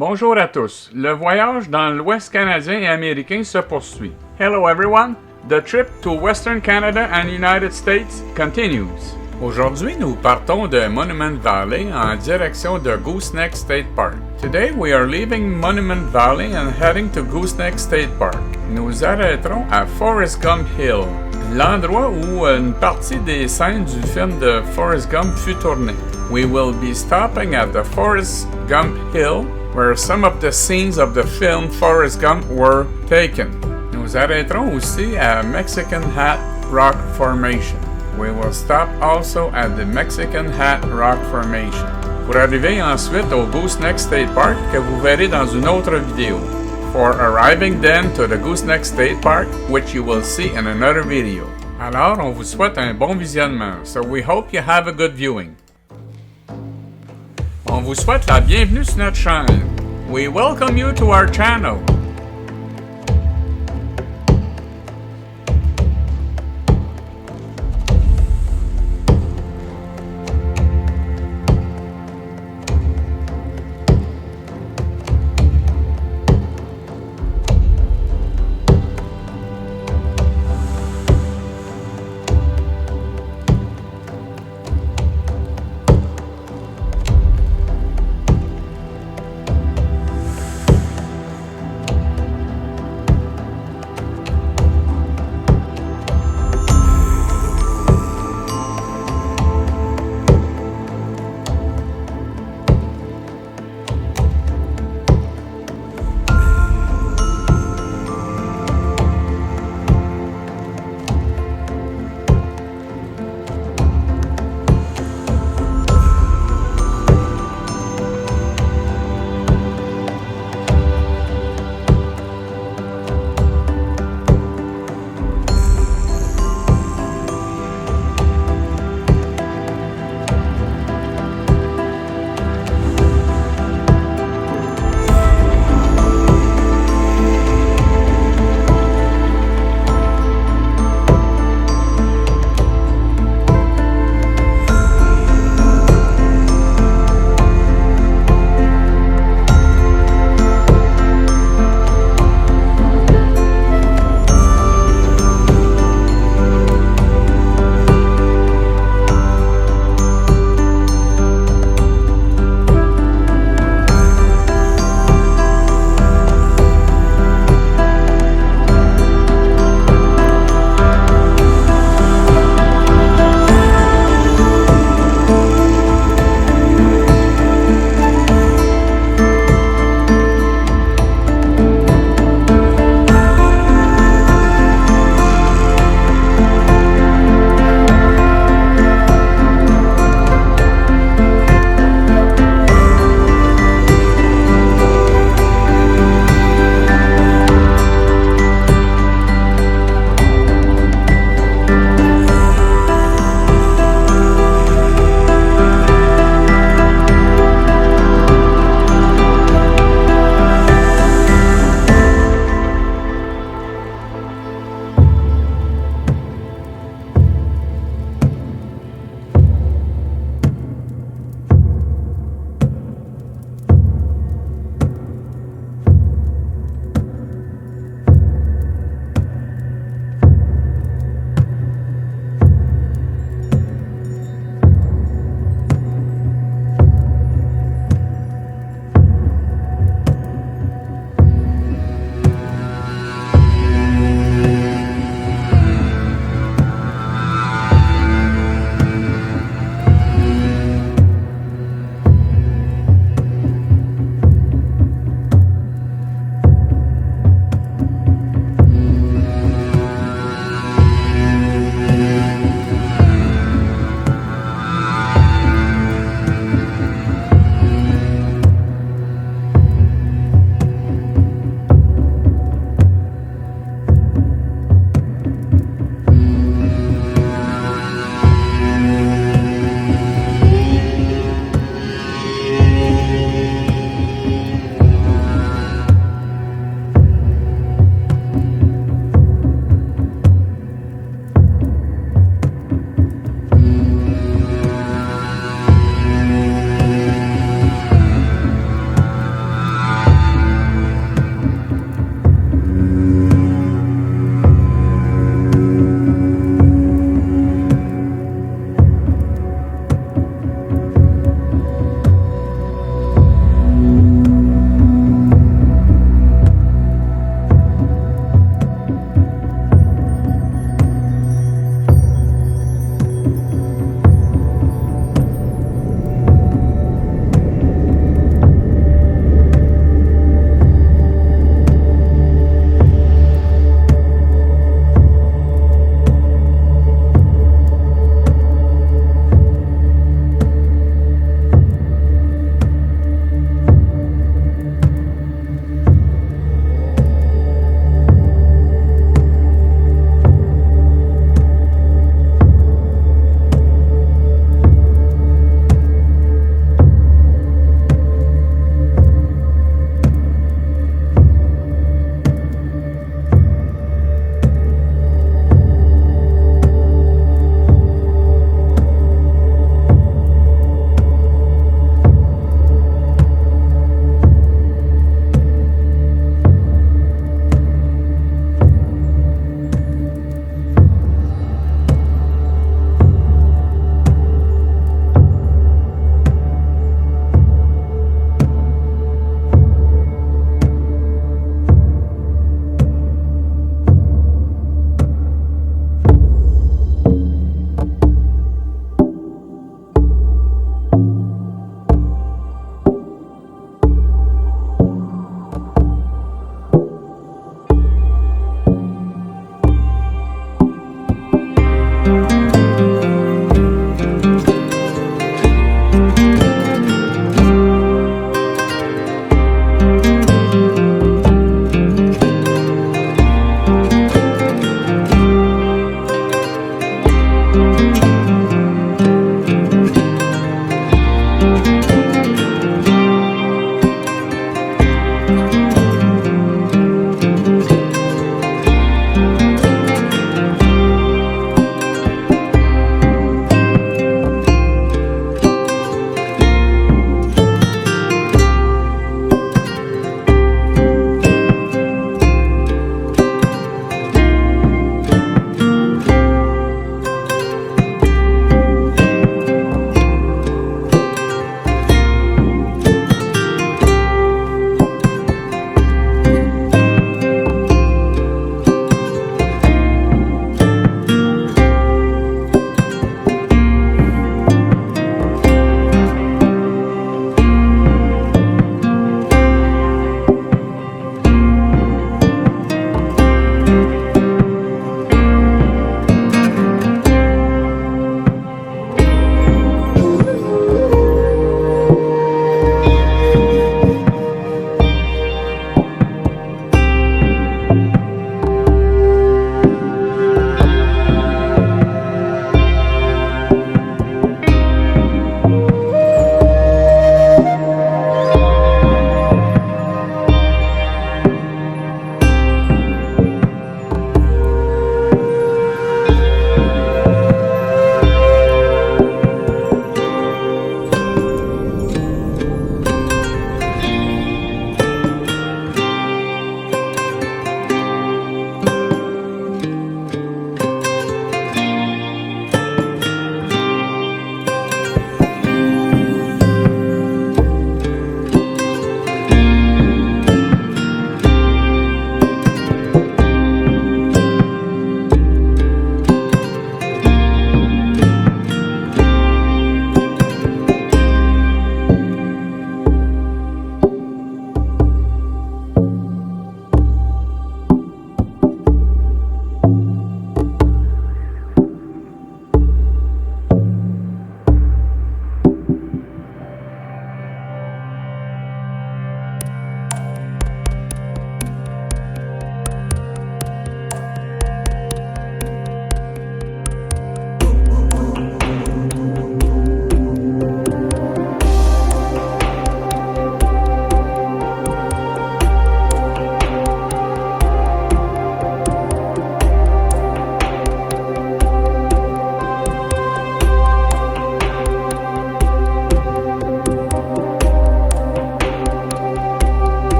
Bonjour à tous. Le voyage dans l'Ouest canadien et américain se poursuit. Hello everyone. The trip to Western Canada and United States continues. Aujourd'hui, nous partons de Monument Valley en direction de Goosenecks State Park. Today, we are leaving Monument Valley and heading to Goosenecks State Park. Nous arrêterons à Forrest Gump Hill, l'endroit où une partie des scènes du film de Forrest Gump fut tournée. We will be stopping at the Forrest Gump Hill, where some of the scenes of the film Forrest Gump were taken. Nous arrêterons aussi à Mexican Hat Rock Formation. We will stop also at the Mexican Hat Rock Formation. Pour arriver ensuite au Goosenecks State Park que vous verrez dans une autre vidéo. For arriving then to the Goosenecks State Park, which you will see in another video. Alors, on vous souhaite un bon visionnement, so we hope you have a good viewing. On vous souhaite la bienvenue sur notre chaîne. We welcome you to our channel.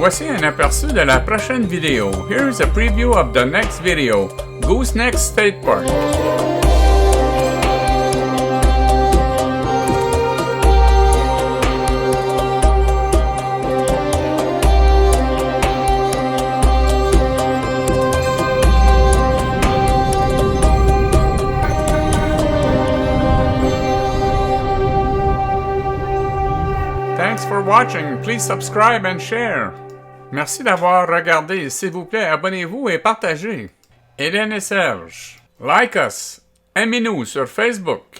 Voici un aperçu de la prochaine vidéo. Here's a preview of the next video, Goosenecks State Park. Thanks for watching. Please subscribe and share. Merci d'avoir regardé. S'il vous plaît, abonnez-vous et partagez. Hélène et Serge. Like us. Aimez-nous sur Facebook.